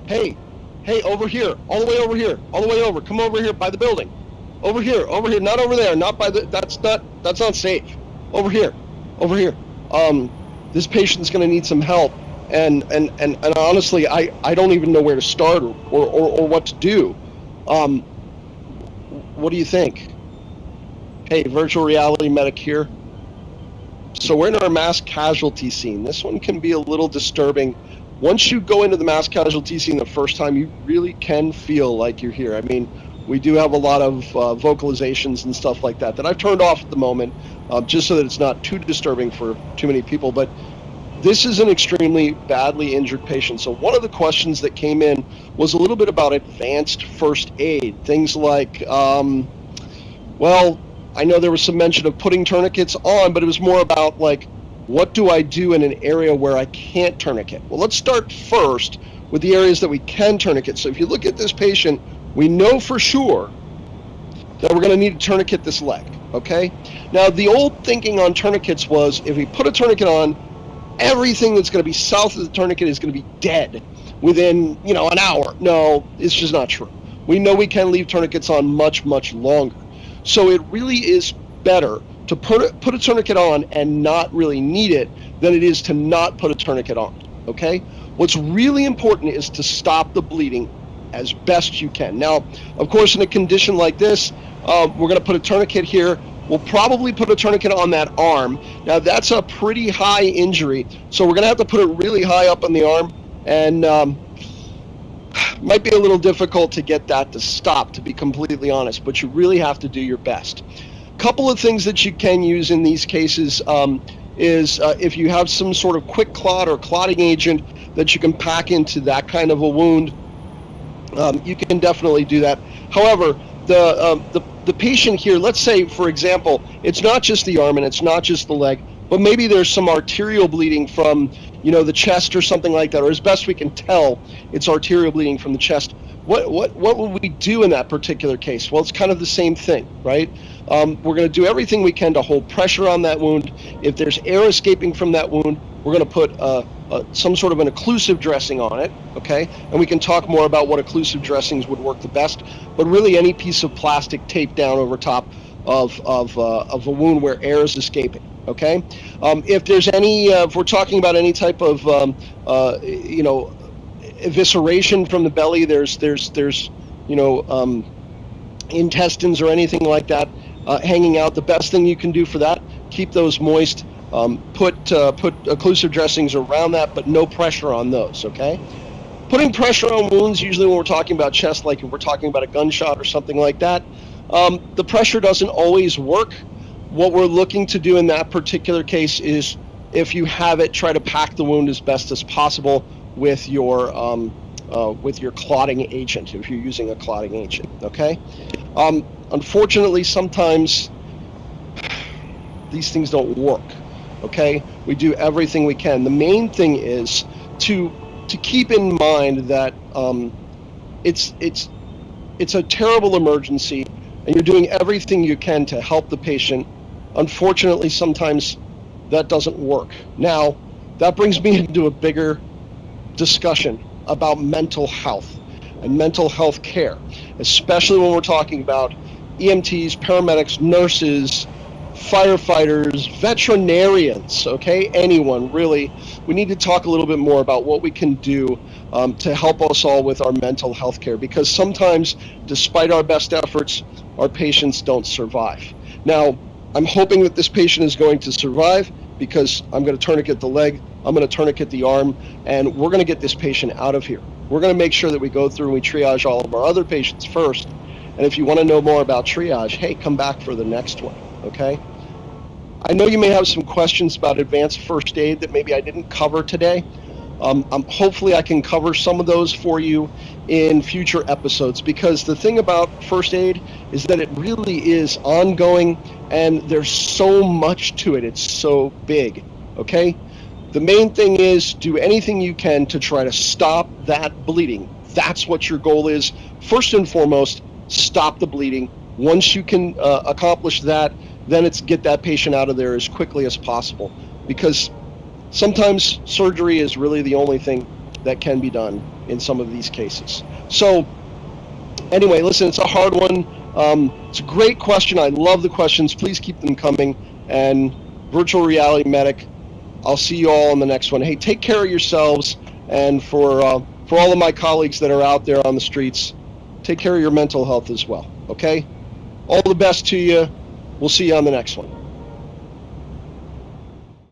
Hey, hey, over here, all the way over here, all the way over. Come over here by the building. Over here, not over there, not by the. That's not safe. Over here, over here. This patient's going to need some help, and honestly, I don't even know where to start or what to do. Um, what do you think? Hey, virtual reality medic here. So we're in our mass casualty scene. This one can be a little disturbing. Once you go into the mass casualty scene the first time, you really can feel like you're here. I mean, we do have a lot of vocalizations and stuff like that I've turned off at the moment, just so that it's not too disturbing for too many people. But this is an extremely badly injured patient. So one of the questions that came in was a little bit about advanced first aid. Things like, well, I know there was some mention of putting tourniquets on, but it was more about like, what do I do in an area where I can't tourniquet? Well, let's start first with the areas that we can tourniquet. So if you look at this patient, we know for sure that we're going to need to tourniquet this leg, okay? Now, the old thinking on tourniquets was if we put a tourniquet on, everything that's going to be south of the tourniquet is going to be dead within, an hour. No, it's just not true. We know we can leave tourniquets on much, much longer. So it really is better to put a tourniquet on and not really need it than it is to not put a tourniquet on, okay? What's really important is to stop the bleeding as best you can. Now, of course, in a condition like this, we're going to put a tourniquet here. We'll probably put a tourniquet on that arm. Now, that's a pretty high injury, so we're going to have to put it really high up on the arm, and might be a little difficult to get that to stop, to be completely honest, but you really have to do your best. Couple of things that you can use in these cases is if you have some sort of quick clot or clotting agent that you can pack into that kind of a wound, you can definitely do that. However, the patient here, let's say, for example, it's not just the arm and it's not just the leg, but maybe there's some arterial bleeding from, the chest or something like that, or as best we can tell, it's arterial bleeding from the chest. What would we do in that particular case? Well, it's kind of the same thing, right? We're going to do everything we can to hold pressure on that wound. If there's air escaping from that wound, we're going to put some sort of an occlusive dressing on it, okay? And we can talk more about what occlusive dressings would work the best, but really any piece of plastic taped down over top of a wound where air is escaping, okay? If there's any, if we're talking about any type of, evisceration from the belly, there's intestines or anything like that hanging out, the best thing you can do for that, keep those moist, put occlusive dressings around that, but no pressure on those, okay? Putting pressure on wounds, usually when we're talking about chest, like if we're talking about a gunshot or something like that, the pressure doesn't always work. What we're looking to do in that particular case is, if you have it, try to pack the wound as best as possible with your clotting agent, if you're using a clotting agent, okay? Unfortunately, sometimes these things don't work, okay? We do everything we can. The main thing is to keep in mind that it's a terrible emergency, and you're doing everything you can to help the patient. Unfortunately, sometimes that doesn't work. Now, that brings me into a bigger discussion about mental health and mental health care, especially when we're talking about EMTs, paramedics, nurses, firefighters, veterinarians, okay? Anyone, really. We need to talk a little bit more about what we can do to help us all with our mental health care, because sometimes, despite our best efforts, our patients don't survive. Now, I'm hoping that this patient is going to survive, because I'm going to tourniquet the leg, I'm going to tourniquet the arm, and we're going to get this patient out of here. We're going to make sure that we go through and we triage all of our other patients first. And if you want to know more about triage, hey, come back for the next one, okay? I know you may have some questions about advanced first aid that maybe I didn't cover today. Hopefully I can cover some of those for you in future episodes, because the thing about first aid is that it really is ongoing, and there's so much to it. It's so big, okay? The main thing is, do anything you can to try to stop that bleeding. That's what your goal is. First and foremost, stop the bleeding. Once you can accomplish that, then it's get that patient out of there as quickly as possible, because sometimes surgery is really the only thing that can be done in some of these cases. So anyway, listen, it's a hard one. It's a great question. I love the questions. Please keep them coming. And Virtual Reality Medic, I'll see you all on the next one. Hey, take care of yourselves. And for all of my colleagues that are out there on the streets, take care of your mental health as well, okay? All the best to you. We'll see you on the next one.